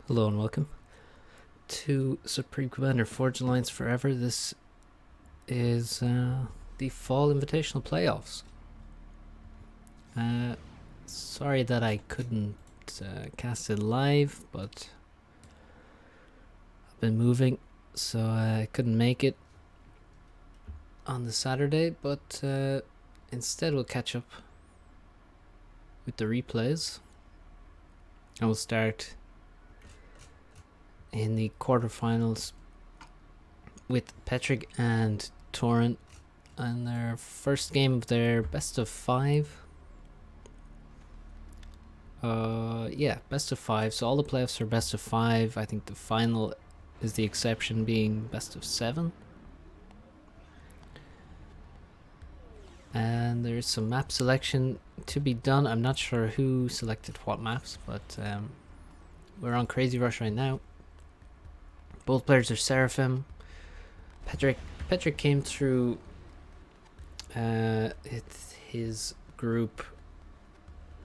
Hello and welcome to Supreme Commander Forge Alliance Forever. This is the Fall Invitational Playoffs. Sorry that I couldn't cast it live, but I've been moving, so I couldn't make it on the Saturday, but instead we'll catch up with the replays. And we'll start in the quarterfinals with Petric and Turin and their first game of their best of 5. Best of 5. So all the playoffs are best of 5. I think the final is the exception, being best of 7. And there's some map selection to be done. I'm not sure who selected what maps, but we're on Crazy Rush right now. Both players are Seraphim. Petric came through his group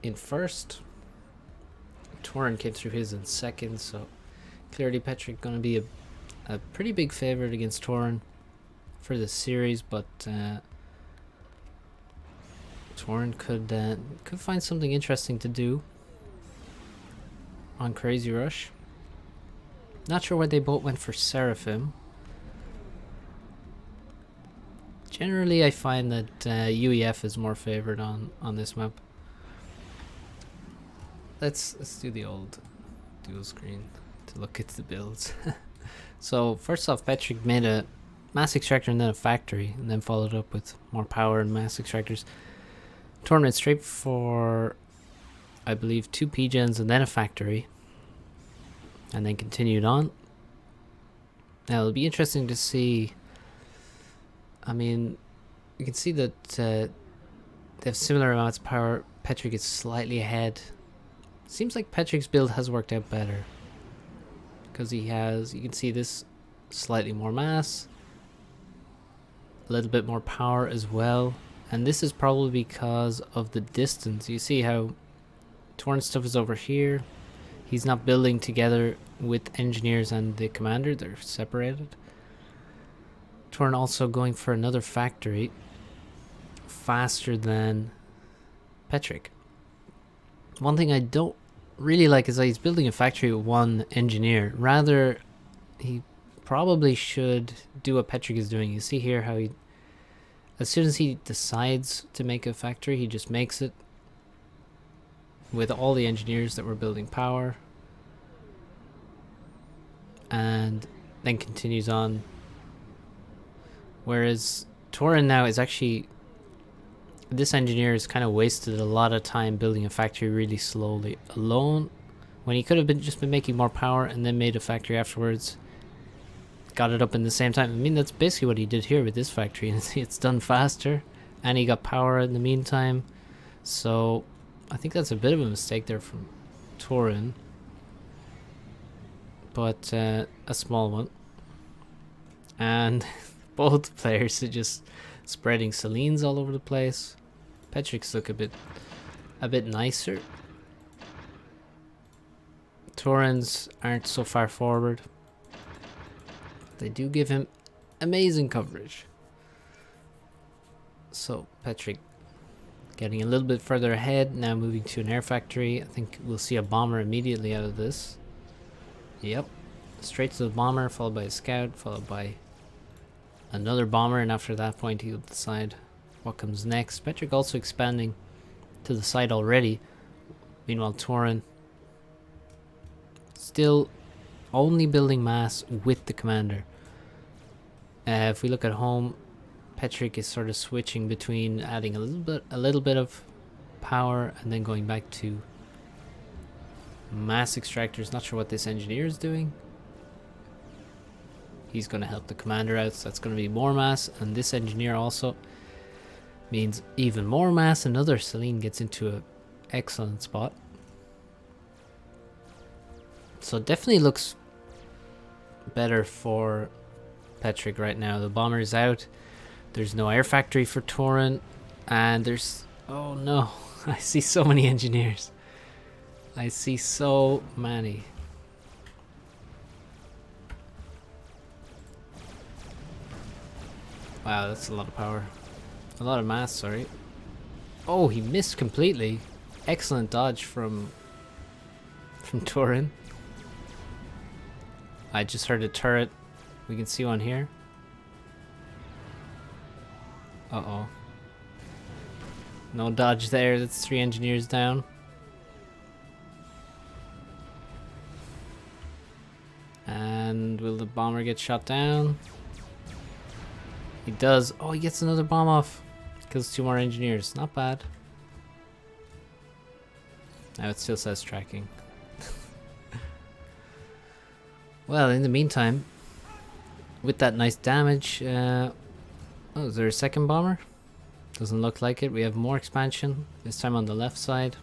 in first. Turin came through his in second, so clearly Petric going to be a pretty big favorite against Turin for this series, but Turin could find something interesting to do on Crazy Rush. Not sure why they both went for Seraphim. Generally, I find that UEF is more favored on this map. Let's do the old dual screen to look at the builds. So first off, Petric made a mass extractor and then a factory, and then followed up with more power and mass extractors. Turin went straight for, I believe, 2 P-gens and then a factory, and then continued on. Now it'll be interesting to see. I mean, you can see that they have similar amounts of power. Petric is slightly ahead. Seems like Petric's build has worked out better, because he has, you can see this, slightly more mass, a little bit more power as well, and this is probably because of the distance. You see how Turin's stuff is over here. He's not building together with engineers and the commander, they're separated. Turin also going for another factory faster than Petric. One thing I don't really like is that he's building a factory with 1 engineer. Rather, he probably should do what Petric is doing. You see here how he, as soon as he decides to make a factory, he just makes it with all the engineers that were building power, and then continues on. Whereas Turin now is actually, this engineer has kind of wasted a lot of time building a factory really slowly alone, when he could have just been making more power and then made a factory afterwards, got it up in the same time. I mean, that's basically what he did here with this factory, and it's done faster, and he got power in the meantime. So I think that's a bit of a mistake there from Turin, but a small one. And both players are just spreading Selines all over the place. Petric's look a bit nicer. Turin's aren't so far forward. They do give him amazing coverage. So Petric getting a little bit further ahead, now moving to an air factory. I think we'll see a bomber immediately out of this. Yep, straight to the bomber, followed by a scout, followed by another bomber, and after that point he'll decide what comes next. Petric also expanding to the side already. Meanwhile, Turin still only building mass with the commander. If we look at home, Petric is sort of switching between adding a little bit of power and then going back to mass extractors. Not sure what this engineer is doing. He's going to help the commander out, so that's going to be more mass, and this engineer also means even more mass. Another Celine gets into an excellent spot. So it definitely looks better for Petric right now. The bomber is out. There's no air factory for Turin, and there's, oh no, I see so many engineers. I see so many. Wow, that's a lot of power. A lot of mass, sorry. Oh, he missed completely. Excellent dodge from Turin. I just heard a turret. We can see one here. Uh-oh. No dodge there. That's 3 engineers down. And will the bomber get shot down? He does. Oh, he gets another bomb off. Kills 2 more engineers. Not bad. Now it still says tracking. Well, in the meantime, with that nice damage, oh, is there a second bomber? Doesn't look like it. We have more expansion, this time on the left side.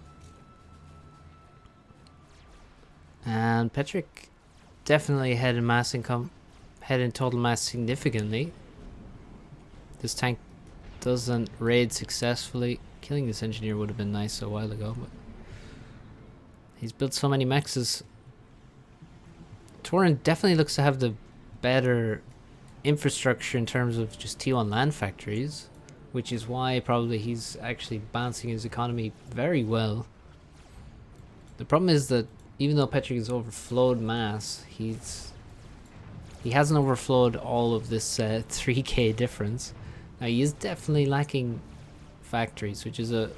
And Petric definitely ahead in mass income, ahead in total mass significantly. This tank doesn't raid successfully. Killing this engineer would have been nice a while ago, but he's built so many mexes. Turin definitely looks to have the better infrastructure in terms of just T1 land factories, which is why probably he's actually balancing his economy very well. The problem is that even though Petric has overflowed mass, he hasn't overflowed all of this 3k difference. Now he is definitely lacking factories, which is a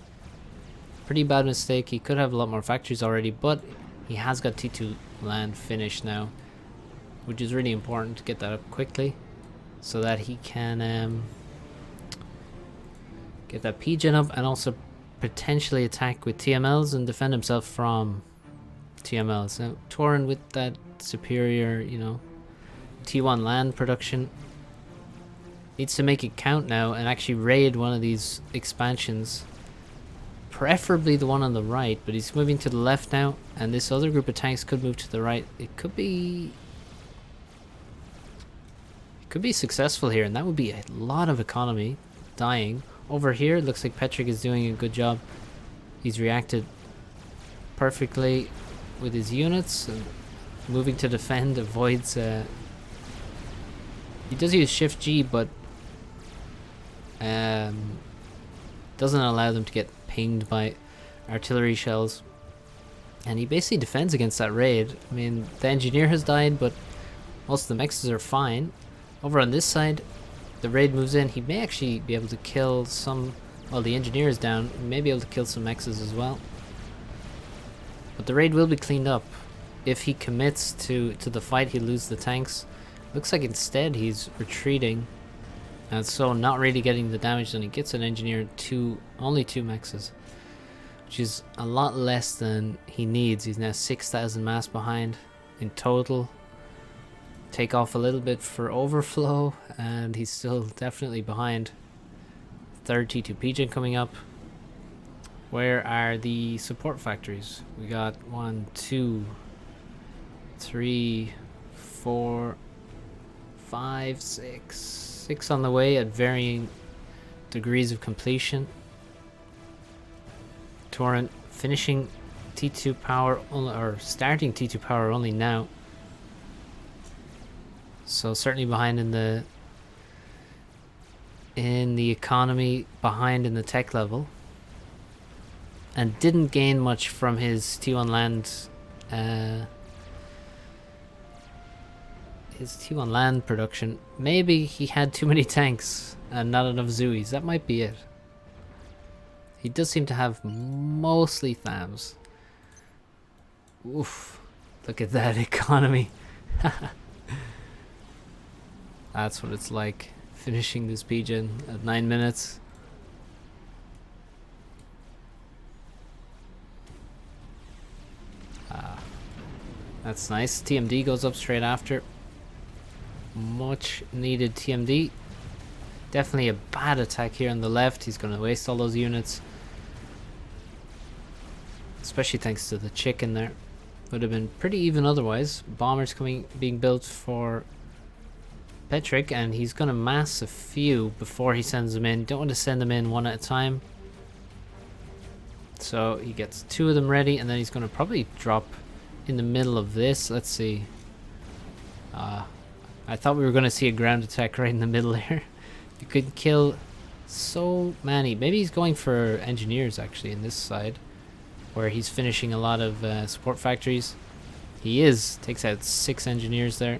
pretty bad mistake. He could have a lot more factories already, but he has got T2 land finished now, which is really important to get that up quickly so that he can get that P-gen up and also potentially attack with TMLs and defend himself from TMLs. Now Turin with that superior, you know, T1 land production needs to make it count now and actually raid one of these expansions, preferably the one on the right, but he's moving to the left now, and this other group of tanks could move to the right. It could be successful here, and that would be a lot of economy dying. Over here it looks like Petric is doing a good job. He's reacted perfectly with his units and moving to defend, avoids he does use shift G, but doesn't allow them to get pinged by artillery shells, and he basically defends against that raid. I mean, the engineer has died, but most of the mexes are fine. Over on this side, the raid moves in. He may actually be able to kill some, well, the engineer is down. He may be able to kill some mexes as well, but the raid will be cleaned up. If he commits to the fight, he'll lose the tanks. Looks like instead he's retreating, and so not really getting the damage. Then he gets an engineer, only 2 mexes, which is a lot less than he needs. He's now 6,000 mass behind in total. Take off a little bit for overflow, and he's still definitely behind. Third T2 P-gen coming up. Where are the support factories? We got 1, 2, 3, 4, 5, 6 on the way at varying degrees of completion. Turin finishing T2 power only, or starting T2 power only now, so certainly behind in the economy, behind in the tech level, and didn't gain much from his T1 land production. Maybe he had too many tanks and not enough Zooies. That might be it. He does seem to have mostly THAMs. Oof. Look at that economy. That's what it's like finishing this P-gen at 9 minutes. That's nice. TMD goes up straight after. Much needed TMD. Definitely a bad attack here on the left. He's going to waste all those units, especially thanks to the chicken there. Would have been pretty even otherwise. Bombers being built for Petric, and he's going to mass a few before he sends them in. Don't want to send them in one at a time. So he gets 2 of them ready, and then he's going to probably drop in the middle of this. Let's see. I thought we were going to see a ground attack right in the middle here. You could kill so many. Maybe he's going for engineers actually in this side, where he's finishing a lot of support factories. He is. Takes out 6 engineers there.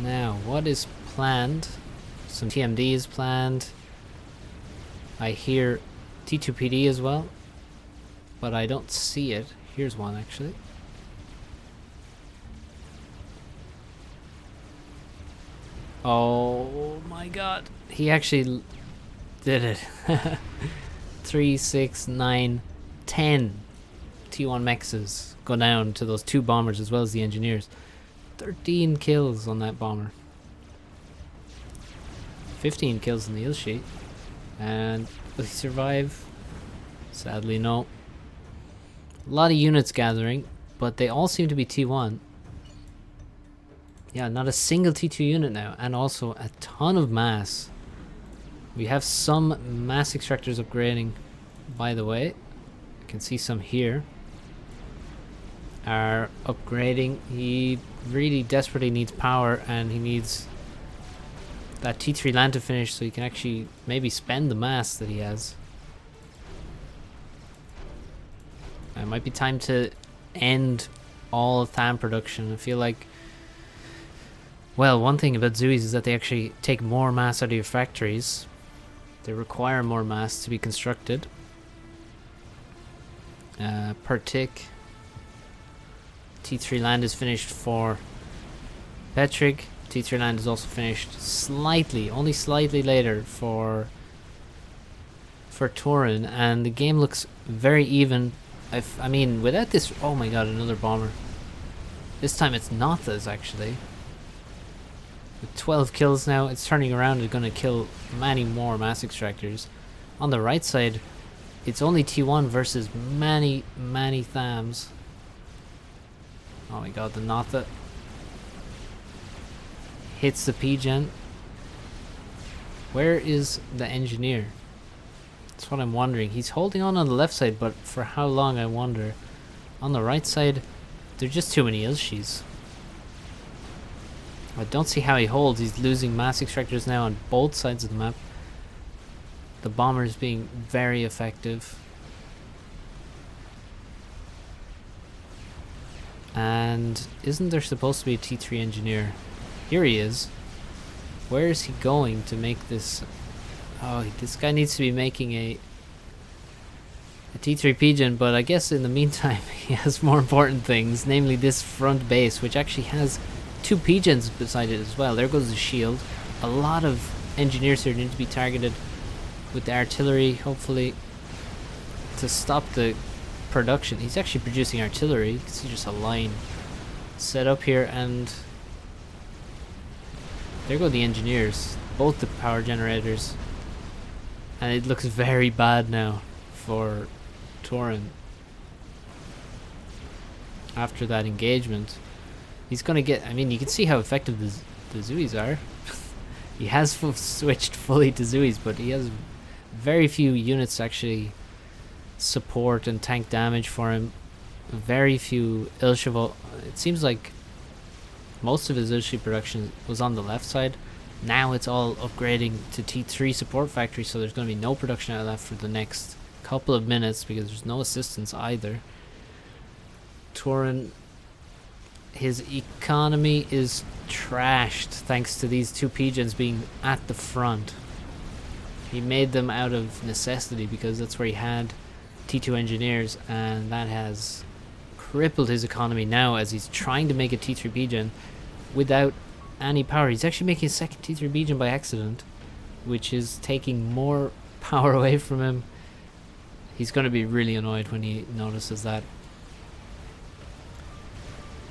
Now, what is planned? Some TMD is planned. I hear T2PD as well, but I don't see it. Here's one actually. Oh my god. He actually did it. 3, 6, 9, 10 T1 mexes go down to those 2 bombers as well as the engineers. 13 kills on that bomber. 15 kills in the ill sheet. And will he survive? Sadly, no. A lot of units gathering, but they all seem to be T1. Yeah, not a single T2 unit now, and also a ton of mass. We have some mass extractors upgrading, by the way. I can see some here are upgrading. He really desperately needs power, and he needs that T3 land to finish so he can actually maybe spend the mass that he has. It might be time to end all THAM production. I feel like, well, one thing about Zoos is that they actually take more mass out of your factories. They require more mass to be constructed. Per tick. T3 land is finished for Petric. T3 land is also finished slightly, only slightly later for Turin, and the game looks very even. I mean, without this, oh my god, another bomber. This time it's Notha's actually. With 12 kills now, it's turning around and going to kill many more mass extractors. On the right side, it's only T1 versus many THAMs. Oh my god, the Notha hits the P-Gen. Where is the engineer? That's what I'm wondering. He's holding on the left side, but for how long, I wonder. On the right side, there's just too many Ilshis. I don't see how he holds. He's losing mass extractors now on both sides of the map. The bombers being very effective. And isn't there supposed to be a T3 engineer? Here he is. Where is he going to make this? Oh, this guy needs to be making a T3 Pigeon, but I guess in the meantime he has more important things, namely this front base, which actually has 2 Pigeons beside it as well. There goes the shield. A lot of engineers here need to be targeted with the artillery, hopefully, to stop the production. He's actually producing artillery. You can see just a line set up here, and there go the engineers, both the power generators, and it looks very bad now for Turin after that engagement. He's gonna get, I mean, you can see how effective the Zoos are. He has switched fully to Zoos, but he has very few units to actually support and tank damage for him. Very few Ilsheva. It seems like most of his Ilshi production was on the left side. Now it's all upgrading to T3 support factory, so there's going to be no production out of that for the next couple of minutes because there's no assistance either. Turin, his economy is trashed thanks to these 2 Pigeons being at the front. He made them out of necessity because that's where he had T2 engineers, and that has crippled his economy now as he's trying to make a T3 Pigeon without any power. He's actually making a second T3 Pigeon by accident, which is taking more power away from him. He's going to be really annoyed when he notices that.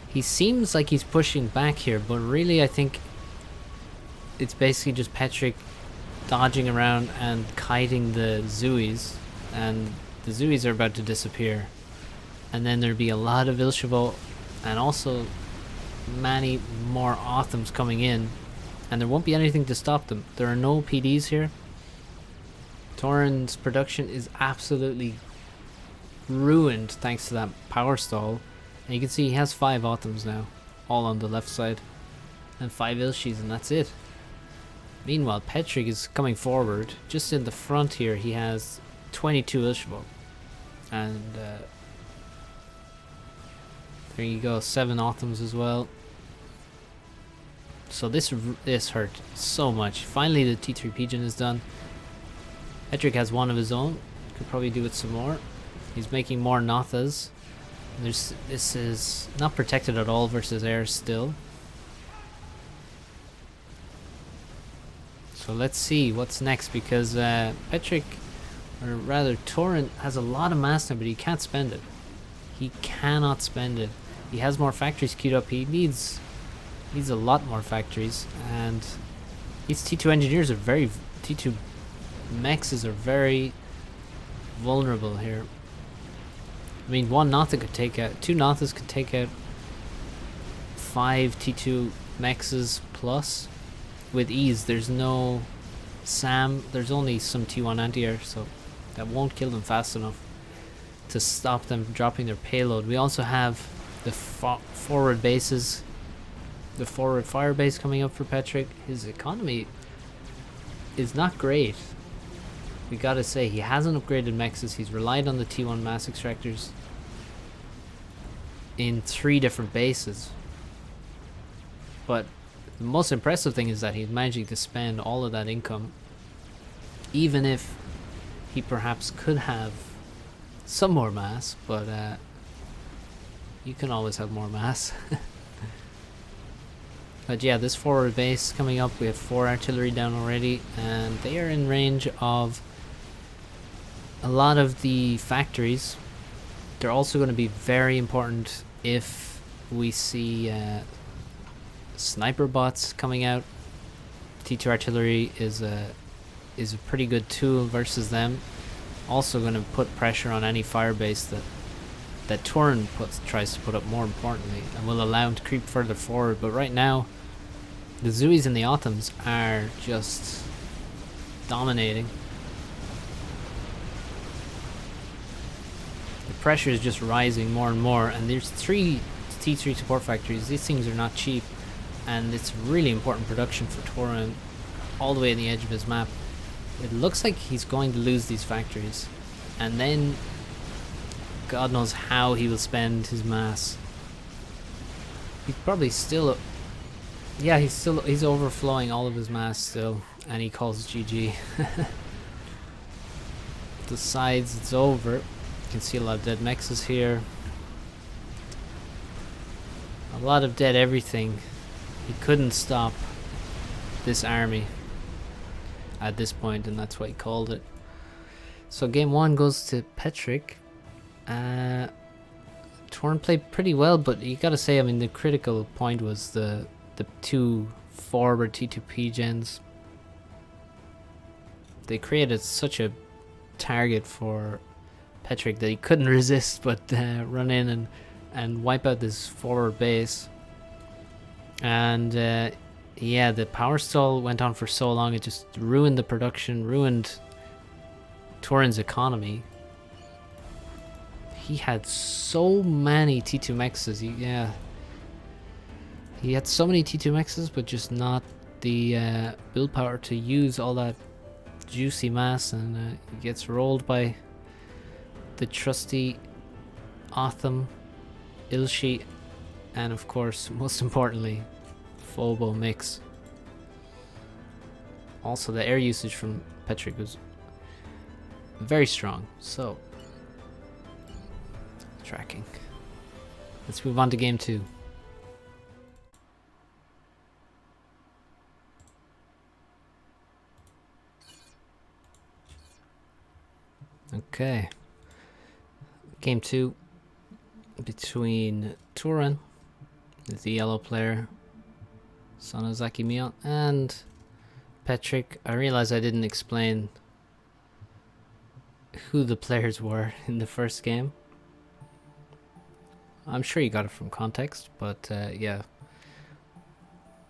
He seems like he's pushing back here, but really I think it's basically just Petric dodging around and kiting the Zoos, and the Zoos are about to disappear. And then there'll be a lot of Ilsheva and also many more Othams coming in, and there won't be anything to stop them. There are no PDs here. Turin's production is absolutely ruined thanks to that power stall. And you can see he has 5 Othams now. all on the left side. And 5 Ilshis, and that's it. Meanwhile, Petric is coming forward. Just in the front here, he has 22 Ilshabo. And there you go, 7 Autumns as well. So this hurt so much. Finally, the T3 Pigeon is done. Petric has one of his own. Could probably do it some more. He's making more Nothas. This is not protected at all versus air still. So let's see what's next, because Petric, or rather Turin, has a lot of mass now, but he can't spend it. He cannot spend it. He has more factories queued up. He needs a lot more factories, and these T2 engineers are T2 mexes are very vulnerable here. I mean, one Notha could take out, 2 Nothas could take out 5 T2 mexes plus with ease. There's no SAM, there's only some T1 anti-air, so that won't kill them fast enough to stop them dropping their payload. We also have the forward bases, the forward fire base coming up for Petric. His economy is not great. We gotta say, he hasn't upgraded mexes. He's relied on the T1 mass extractors in 3 different bases. But the most impressive thing is that he's managing to spend all of that income, even if he perhaps could have some more mass, but you can always have more mass. But yeah, this forward base coming up, we have 4 artillery down already, and they are in range of a lot of the factories. They're also going to be very important if we see sniper bots coming out. T2 artillery is a pretty good tool versus them. Also going to put pressure on any fire base that Turin tries to put up, more importantly, and will allow him to creep further forward. But right now, the Zuis and the Autumns are just dominating. The pressure is just rising more and more, and there's 3 T3 support factories. These things are not cheap, and it's really important production for Turin all the way in the edge of his map. It looks like he's going to lose these factories, and then God knows how he will spend his mass. He's probably still, yeah, he's overflowing all of his mass still, and he calls GG. The sides, it's over. You can see a lot of dead mexes here. A lot of dead everything. He couldn't stop this army at this point, and that's what he called it. So game 1 goes to Petric. Turin played pretty well, but you gotta say, I mean, the critical point was the 2 forward T2P gens. They created such a target for Petric that he couldn't resist but run in and wipe out this forward base. And yeah, the power stall went on for so long, it just ruined the production, ruined Turin's economy. He had so many T2 mexes. He had so many T2 mexes, but just not the build power to use all that juicy mass, and he gets rolled by the trusty Autumn, Ilshi, and of course, most importantly, Phobo mix. Also, the air usage from Petric was very strong. So, tracking. Let's move on to game 2. Okay. Game 2 between Turin, the yellow player, Sonozaki Mion, and Petric. I realized I didn't explain who the players were in the first game. I'm sure you got it from context, but yeah.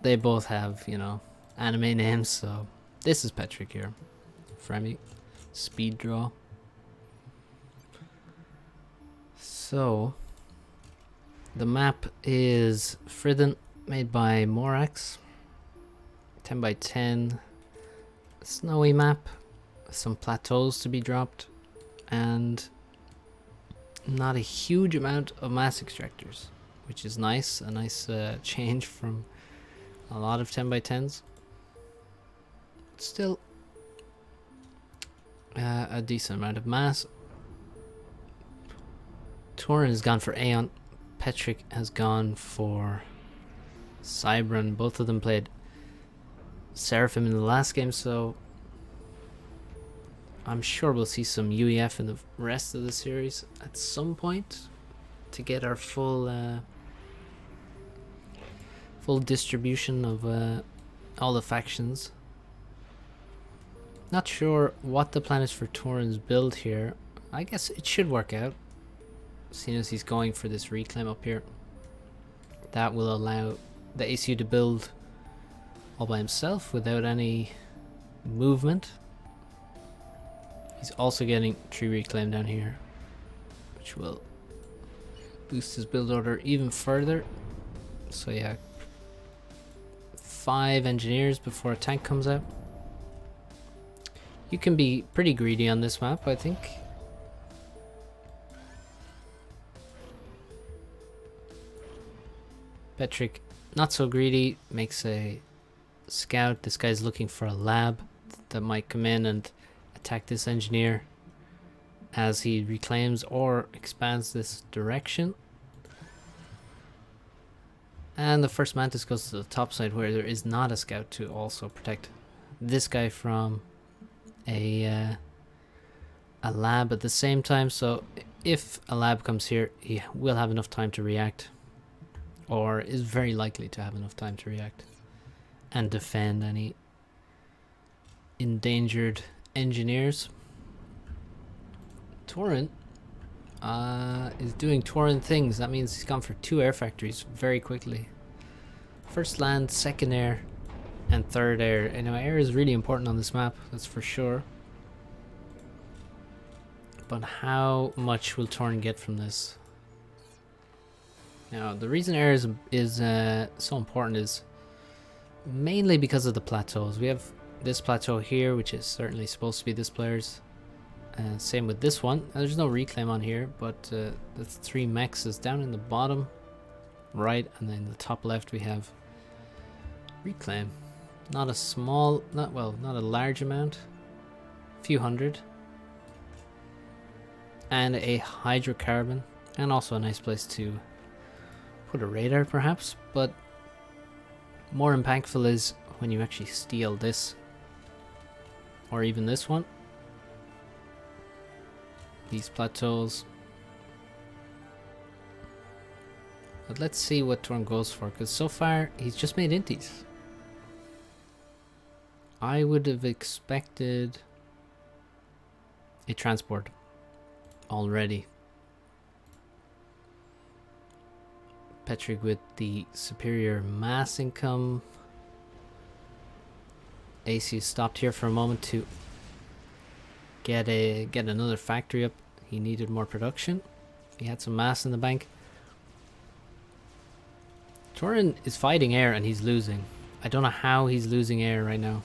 They both have, you know, anime names, so this is Petric here. Fremi. Speed draw. So, The map is Fridden, made by Morax. 10 by 10. Snowy map. Some plateaus to be dropped. And not a huge amount of mass extractors, which is nice. A nice change from a lot of 10 by 10s. Still a decent amount of mass. Turin has gone for Aeon. Petric has gone for Cybran. Both of them played Seraphim in the last game, so I'm sure we'll see some UEF in the rest of the series at some point to get our full full distribution of all the factions. Not sure what the plan is for Turin's build here. I guess it should work out, seeing as he's going for this reclaim up here. That will allow the ACU to build all by himself without any movement. He's also getting tree reclaim down here, which will boost his build order even further. So yeah, 5 engineers before a tank comes out. You can be pretty greedy on this map, I think. Petric, not so greedy, makes a scout. This guy's looking for a lab that might come in and attack this engineer as he reclaims or expands this direction. And the first mantis goes to the top side where there is not a scout to also protect this guy from a lab at the same time. So if a lab comes here, he will have enough time to react, or is very likely to have enough time to react and defend any endangered engineers. Turin is doing Turin things. That means he's gone for 2 air factories very quickly. First land, second air, and third air. You know, air is really important on this map, that's for sure. But how much will Turin get from this? Now, the reason air is so important is mainly because of the plateaus. We have this plateau here, which is certainly supposed to be this player's. Same with this one. There's no reclaim on here, but the 3 mechs is down in the bottom right, and then the top left we have reclaim. Not a small, not a large amount, a few hundred. And a hydrocarbon, and also a nice place to put a radar perhaps, but more impactful is when you actually steal this, or even this one. These plateaus. But let's see what Turin goes for, because so far he's just made inties. I would have expected a transport already. Petric with the superior mass income. AC stopped here for a moment to get another factory up. He needed more production. He had some mass in the bank. Turin is fighting air and he's losing. I don't know how he's losing air right now.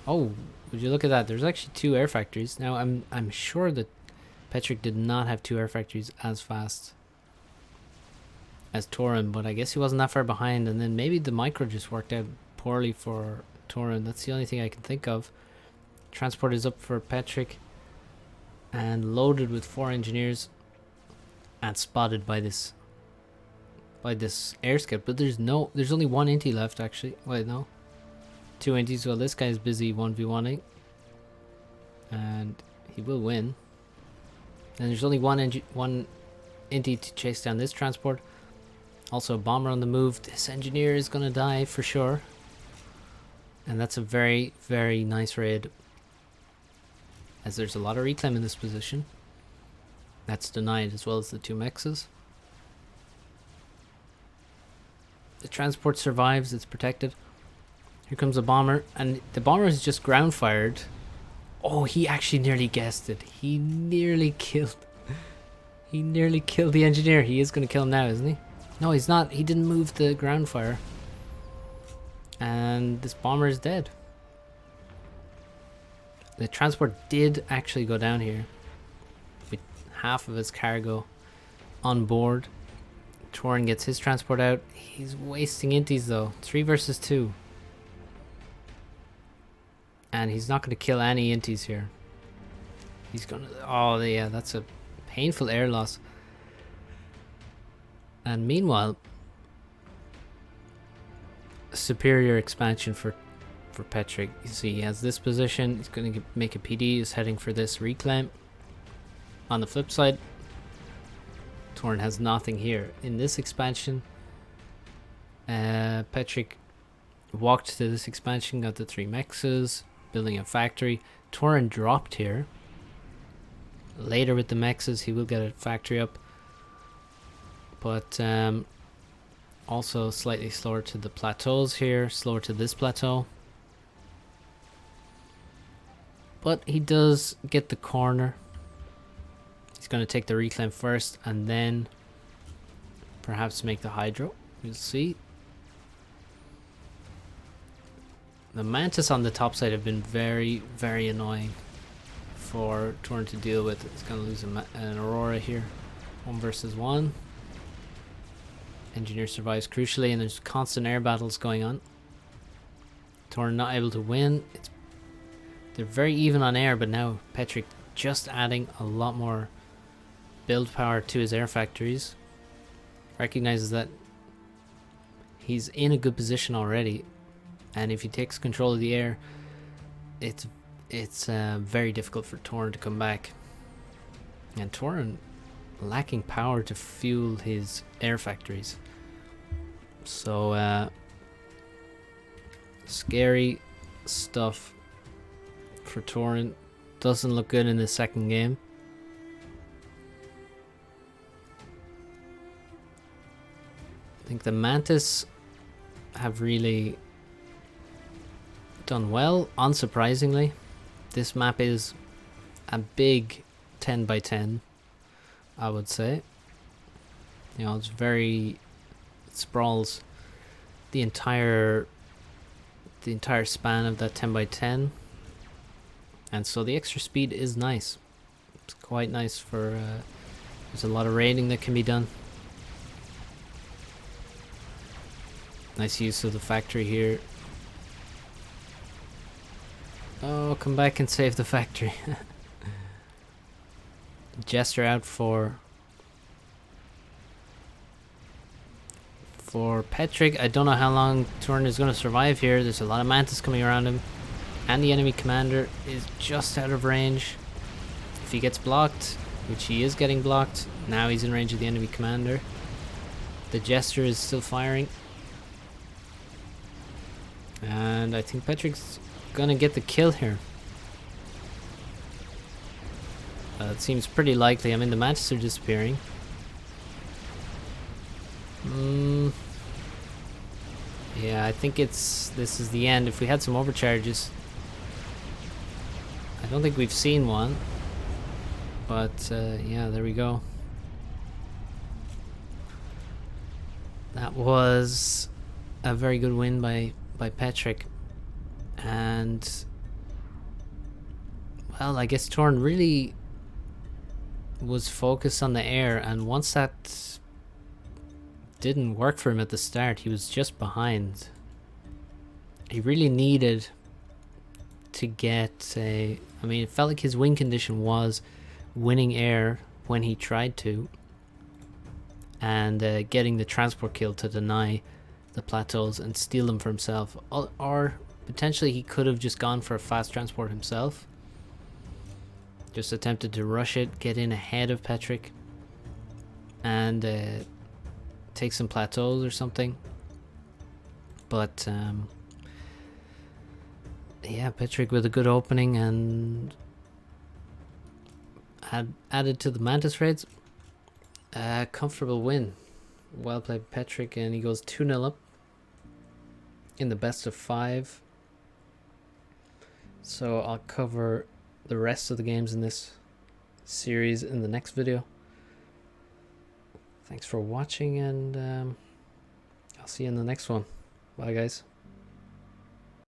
Oh, would you look at that? There's actually 2 air factories. Now I'm sure that Petric did not have 2 air factories as fast as Turin, but I guess he wasn't that far behind, and then maybe the micro just worked out poorly for Turin. That's the only thing I can think of. Transport is up for Petric and loaded with 4 engineers and spotted by this air scout, but there's only 1 intie left actually. Wait, no, 2 inties. Well, this guy's busy 1v1ing and he will win. And there's only one intie to chase down this transport. Also a bomber on the move. This engineer is gonna die for sure, and that's a very, very nice raid, as there's a lot of reclaim in this position. That's denied, as well as the 2 mexes. The transport survives, it's protected. Here comes a bomber, and the bomber is just ground fired. Oh, he actually nearly guessed it. He nearly killed the engineer. He is going to kill him now, isn't he? No, he's not. He didn't move the ground fire. And this bomber is dead. The transport did actually go down here with half of his cargo on board. Turin gets his transport out. He's wasting inties though. 3 versus 2. And he's not going to kill any inties here. He's going to... Oh, yeah, that's a painful air loss. And meanwhile, superior expansion for Petric. You see, he has this position. He's going to make a PD. He's heading for this reclaim. On the flip side, Turin has nothing here. In this expansion, Petric walked to this expansion, got the 3 mexes, building a factory. Turin dropped here. Later with the mexes, he will get a factory up. But also slightly slower to the plateaus here, slower to this plateau. But he does get the corner. He's going to take the reclaim first and then perhaps make the hydro. We'll see. The mantis on the top side have been very, very annoying for Turin to deal with. He's going to lose an Aurora here. 1 versus 1. Engineer survives crucially, and there's constant air battles going on. Turin not able to win. They're very even on air, but now Petric just adding a lot more build power to his air factories. Recognizes that he's in a good position already, and if he takes control of the air, it's very difficult for Turin to come back. And Turin lacking power to fuel his air factories. So scary stuff for Turin. Doesn't look good in the second game. I think the Mantis have really done well, unsurprisingly. This map is a big 10 by 10, I would say. You know, it sprawls the entire span of that 10 by 10. And so the extra speed is nice. It's quite nice for there's a lot of raiding that can be done. Nice use of the factory here. Oh, come back and save the factory. Jester out for Petric. I don't know how long Turin is going to survive here. There's a lot of mantis coming around him, and the enemy commander is just out of range. If he gets blocked, which he is getting blocked, now he's in range of the enemy commander. The Jester is still firing, and I think Petric's gonna get the kill here. It seems pretty likely. I mean, the mantis are disappearing. Yeah, I think this is the end. If we had some overcharges, I don't think we've seen one, but yeah, there we go. That was a very good win by Petric, and well, I guess Turin really was focused on the air, and once that didn't work for him at the start, he was just behind. He really needed to get a... I mean, it felt like his win condition was winning air when he tried to, and getting the transport kill to deny the plateaus and steal them for himself. Or potentially he could have just gone for a fast transport himself. Just attempted to rush it, get in ahead of Petric, and take some plateaus or something. But yeah, Petric with a good opening and added to the Mantis raids. Comfortable win. Well played, Petric, and he goes 2-0 up in the best of 5. So I'll cover the rest of the games in this series in the next video. thanks for watching, and I'll see you in the next one. Bye, guys.